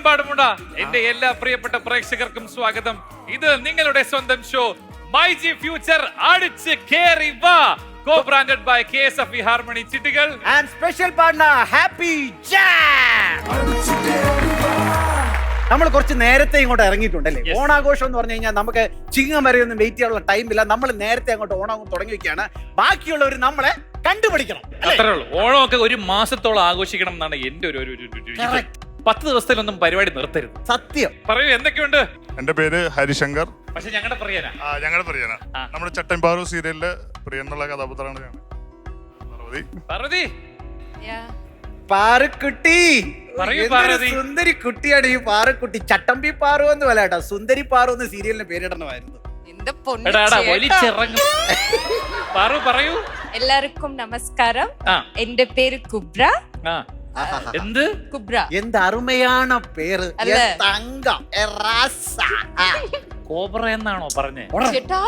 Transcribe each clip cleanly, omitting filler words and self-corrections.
ലോകമെമ്പാടുമുള്ള എന്റെ എല്ലാ പ്രിയപ്പെട്ട പ്രേക്ഷകർക്കും സ്വാഗതം. ഇത് നിങ്ങളുടെ സ്വന്തം ഷോ മൈജി ഫ്യൂച്ചർ അടിച്ച് കേറി വാ, co-branded by KSFE Harmony ചിട്ടികൾ and special partner Happy Jam. നമ്മൾ കുറച്ച് നേരത്തെ ഇങ്ങോട്ട് ഇറങ്ങിയിട്ടുണ്ടല്ലേ? ഓണാഘോഷം എന്ന് പറഞ്ഞു കഴിഞ്ഞാൽ നമുക്ക് ചിങ്ങം വരെ ഒന്നും വെയിറ്റ് ചെയ്യാനുള്ള ടൈമില്ല. നമ്മൾ നേരത്തെ അങ്ങോട്ട് ഓണം തുടങ്ങി വെക്കുകയാണ്. ബാക്കിയുള്ളവർ നമ്മളെ കണ്ടുപിടിക്കണം. അത്രേ ഉള്ളൂ. ഓണമൊക്കെ ഒരു മാസത്തോളം ആഘോഷിക്കണം എന്നാണ് എന്റെ ഒരു 10 ദിവസത്തിലൊന്നും പരിപാടി നിർത്തരുത്. സത്യം. പറയൂ, എന്തൊക്കെയുണ്ട്? എന്റെ പേര് ഹരിശങ്കർ. പക്ഷെ ഞങ്ങളുടെ പ്രിയനാ. ഞങ്ങളുടെ പ്രിയന. നമ്മുടെ ചട്ടമ്പാറു സീരിയലില് പ്രിയൻ എന്നുള്ള കഥാപാത്രമാണ് ഞാൻ. പാർവതി, പാറുക്കുട്ടി. പറയൂ എന്തൊരു പാർവതി. സുന്ദരി കുട്ടിയാണ് ഈ പാറുക്കുട്ടി. ചട്ടമ്പി പാറു എന്ന് പോലെ കേട്ടോ, സുന്ദരി പാറു എന്ന് സീരിയലിന് പേരിടണമായിരുന്നു. പാറു പറയൂ. എല്ലാവർക്കും നമസ്കാരം. എന്റെ പേര് കുബ്ര. എന്ത് കുബ്ര? എന്ത് അരുമയാണ് പേര്. അല്ലേ? കോബ്ര എന്നാണോ പറഞ്ഞേ? ചേട്ടാ,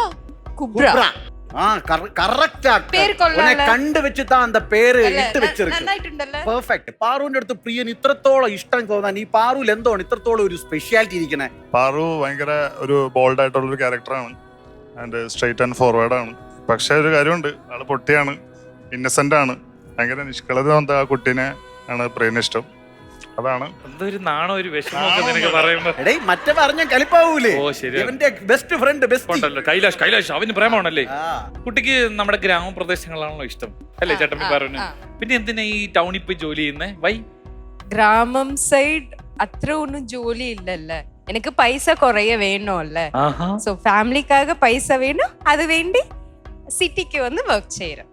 കുബ്ര കണ്ടുവെച്ചിട്ടാ അന്ത പേര് ഇട്ട് വെച്ചിരിക്കും. നന്നായിട്ടുണ്ടല്ലേ? പെർഫെക്റ്റ്. പാറുവിന്റെ അടുത്ത് പ്രിയൻ ഇത്രത്തോളം ഇഷ്ടം തോന്നാൻ ഈ പാറുവിൽ എന്തോണ് ഇത്രത്തോളം ഒരു സ്പെഷ്യാലിറ്റി ഇരിക്കണേ? പാറു ഭയങ്കര ഒരു ബോൾഡ് ആയിട്ടുള്ള ഒരു ക്യാരക്ടറാണ്. ആൻഡ് സ്ട്രൈറ്റ് ആൻഡ് ഫോർവേഡ് ആണ്. പക്ഷെ ഒരു കാര്യമുണ്ട്, ആള് പൊട്ടിയാണ്, ഇന്നസെന്റ് ആണ്, ഭയങ്കര നിഷ്കളത. ആ കുട്ടീനെ ആണ് പ്രിയന് ഇഷ്ടം. അതാണ് എന്തൊരു നാണോ ഒരു വിഷമമൊക്കെ നിനക്ക് പറയുമ്പോ. മറ്റേ പറഞ്ഞ കലിപ്പാവൂലേ? ഓ ശരി. ഇവന്റെ ബെസ്റ്റ് ഫ്രണ്ട് കൈലാഷ് അവന് പ്രേമാണല്ലേ? കുട്ടിക്ക് നമ്മുടെ ഗ്രാമപ്രദേശങ്ങളാണല്ലോ ഇഷ്ടം അല്ലേ ചേട്ടൻ പറഞ്ഞു? പിന്നെ എന്തിനാ ഈ ടൗണിൽ പോയി ജോലി ചെയ്യുന്നേ? വൈ? ഗ്രാമം സൈഡ് അത്ര ഒന്നും ജോലി ഇല്ലല്ലേ. എനിക്ക് പൈസ കുറയെ വേണമല്ലേ. സോ ഫാമിലിക്കാக പൈസ വേണം, അത് വേണ്ടി സിറ്റിക്ക് വന്ന് വർക്ക് ചെയ്യണം.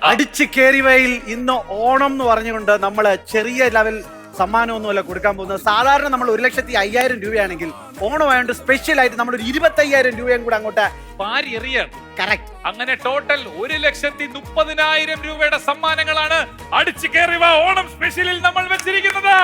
അടിച്ചു കേറിവയിൽ ഇന്ന് ഓണം എന്ന് പറഞ്ഞുകൊണ്ട് നമ്മള് ചെറിയ ലെവൽ സമ്മാനമൊന്നുമല്ല കൊടുക്കാൻ പോകുന്നത്. സാധാരണ നമ്മൾ 1,05,000 രൂപയാണെങ്കിൽ ഓണമായോണ്ട് സ്പെഷ്യൽ ആയിട്ട് നമ്മൾ ഒരു 25,000 രൂപയും കൂടെ അങ്ങോട്ട് പാരി എറിയാണ്. കറക്റ്റ്. അങ്ങനെ ടോട്ടൽ 1,30,000 രൂപയുടെ സമ്മാനങ്ങളാണ് അടിച്ചു കയറി വാ ഓണം സ്പെഷ്യലിൽ നമ്മൾ വെച്ചിരിക്കുന്നത്.